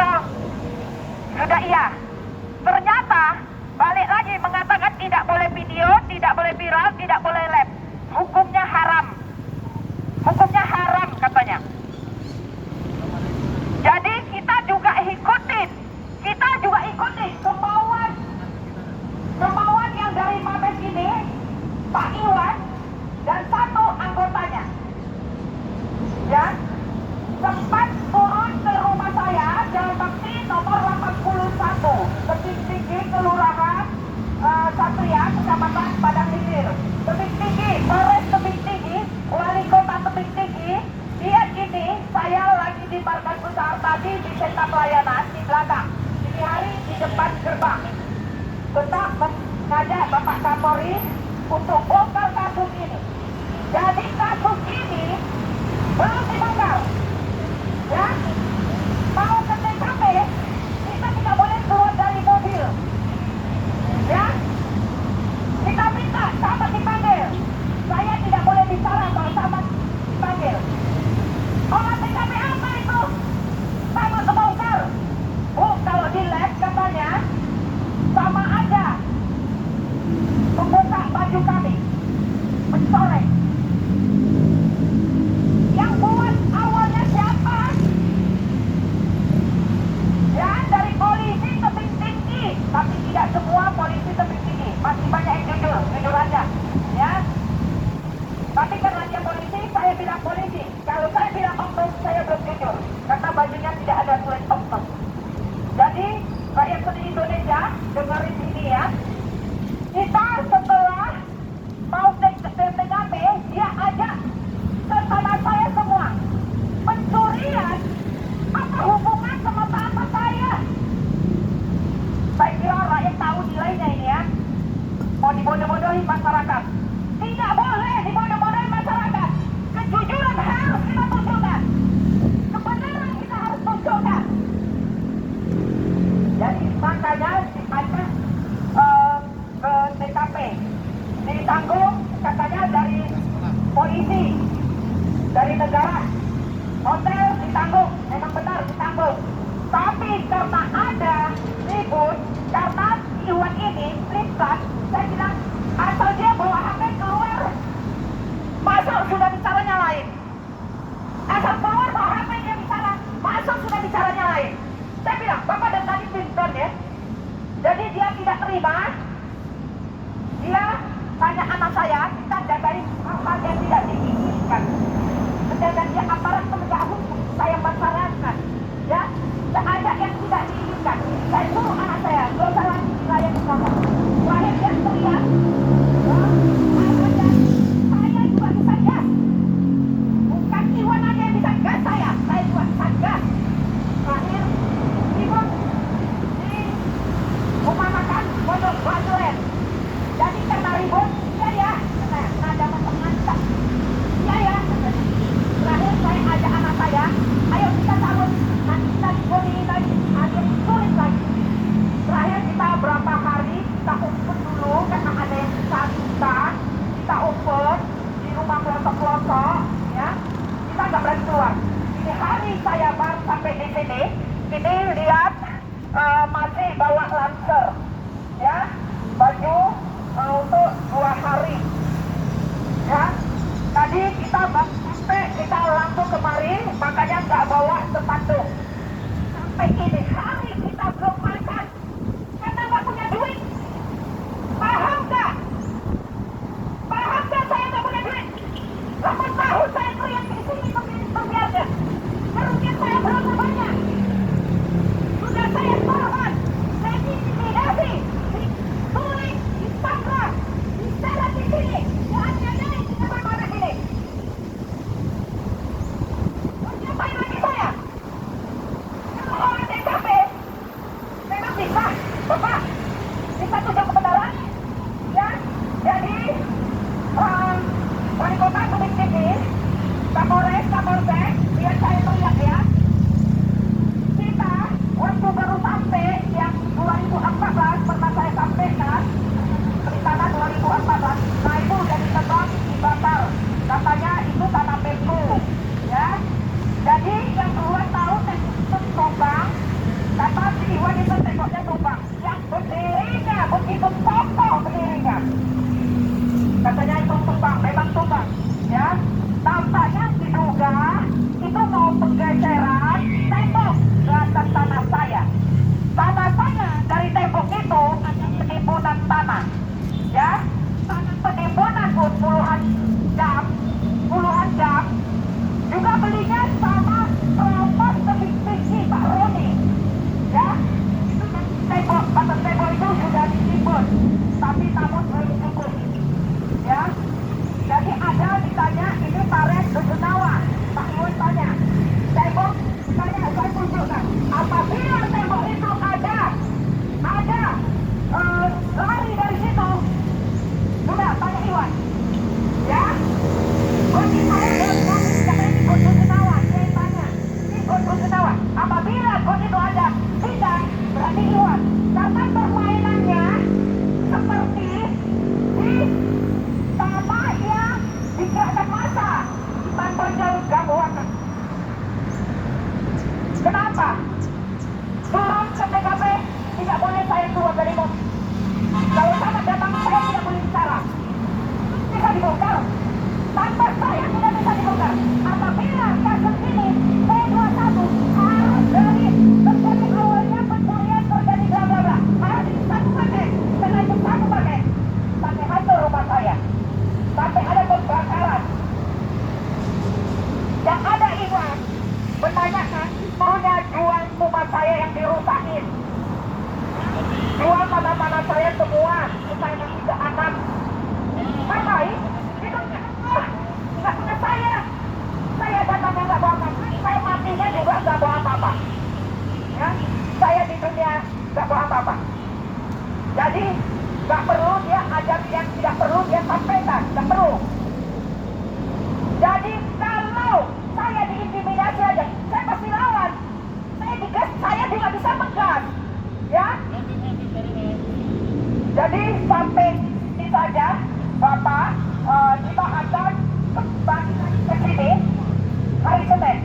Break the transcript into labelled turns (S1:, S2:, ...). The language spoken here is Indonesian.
S1: viral. Sudah iya. Ternyata balik lagi mengatakan tidak boleh video, tidak boleh viral, tidak boleh live. Hukumnya haram. Hukumnya haram katanya. Jadi kita juga ikutin kemauan yang dari Mabes ini, Pak Iwan dan satu anggotanya. Ya, sempat turun ke rumah saya, Jalan Bakti nomor 81, Tebing Tinggi, Kelurahan Satria, Kecamatan Padang Hilir. Tebing Tinggi, Polres Tebing Tinggi, Wali Kota Tebing Tinggi. Dia ini, saya lagi di markas besar tadi di sentra pelayanan di belakang. Ini hari di depan gerbang. Tetap mengajak Bapak Kapolri untuk bongkar kasus ini. Jadi kasus ini belum dibongkar. Ya, mau ke TKP, kita tidak boleh keluar dari mobil. Ya, kita minta sama dipanggil. Saya tidak boleh bicara kalau sama dipanggil. Olah TKP apa itu? Sama kebongkar. Oh, kalau di lab katanya sama aja membuka baju kami, mencoreng. Yang buat awalnya siapa? Ya, dari polisi Tebing Tinggi, tapi tidak semua polisi Tebing Tinggi, masih banyak yang jujur aja. Ya, tapi karena dia polisi, saya bilang polisi. Kalau saya bilang oknum, saya belum jujur, karena bajunya tidak ada tulis oknum. Jadi rakyat seluruh Indonesia dengerin ini ya. Kita setelah mau TKP, dia ajak ke tanah saya semua. Pencurian apa hubungan sama tanah saya? Saya kira rakyat tahu nilainya ini ya. Mau dibodoh-bodohi masyarakat. Tidak boleh dibodoh-bodohi masyarakat. Kejujuran harus kita tunjukkan. Kebenaran kita harus tunjukkan. Jadi makanya diajak ke TKP, ditanggung katanya dari polisi, dari negara, hotel ditanggung, memang benar ditanggung. Tapi karena ada ribut, karena Iwan ini pelipsan, saya bilang asal dia bawa HP keluar, masuk sudah bicaranya lain. Asal keluar bawa HP dia bicara, masuk sudah bicaranya lain. Saya bilang, Bapak dan tadi pintar ya. Jadi dia tidak terima. Dia tanya anak saya, kita jagain hal yang tidak diinginkan. Sedangkan dia aparat penegak hukum, saya masyarakat. Ya, ada yang tidak diinginkan. Saya suruh anak saya, gak usah lagi saya bersama. Terakhir dia teriak, saya juga bisa gas. Bukan Iwan aja yang bisa gas saya juga bisa gas. Terakhir ribut di rumah makan Pondok Baduren. Jadi karena ribut, ya, nada macam-macam. Ya. Terakhir saya ajak anak saya, ayo kita taruh, nanti kita diboniin lagi, ada sulit lagi. Terakhir kita berapa hari, kita umpet dulu, karena ada yang kita umpet di rumah pelosok-pelosok, ya. Kita nggak berani keluar. Ini hari saya baru sampai di sini, ini lihat masih bawa lancer, ya, baju untuk 2 hari, ya. Tadi kita sampai kita langsung kemari, makanya nggak bawa sepatu. Sampai ini hari kita belum makan, karena nggak punya duit. Paham nggak? Paham nggak saya nggak punya duit? 8 tahun saya teriak di sini kebiarga. Kerugian saya berapa banyak? Sudah saya tahan, saya diintimidasi, ditulis, ditangkap, diseret di sini, dianiayai di depan mana ini. Mau ngapain lagi saya? Kalau orang TKP tidak boleh saya keluar dari mobil. Kalau sangat datang saya tidak boleh bicara. Bisa dibongkar. Tanpa saya tidak bisa dibongkar. Apabila kasus ini P21 harus dari terjadi awalnya pencurian terjadi bla bla bla, harus satu paket, karena itu satu paket sampai hancur rumah saya, sampai ada pembakaran. Yang ada Iwan menanyakan maunya jual rumah saya yang dirusakin, jual tanah-tanah saya semua, saya masih ke anak. Ngapain? Itu nggak punya saya. Saya datangnya nggak bawa apa-apa, saya matinya juga nggak bawa apa-apa. Ya, saya di dunia nggak bawa apa-apa. Jadi nggak perlu dia ajak yang tidak perlu dia sampaikan, nggak perlu. Jadi kalau saya diintimidasi aja, saya pasti lawan. Saya digas, saya juga bisa menggas, ya. Jadi sampai ini saja, Bapak, kita akan kembali ke sini hari Senin.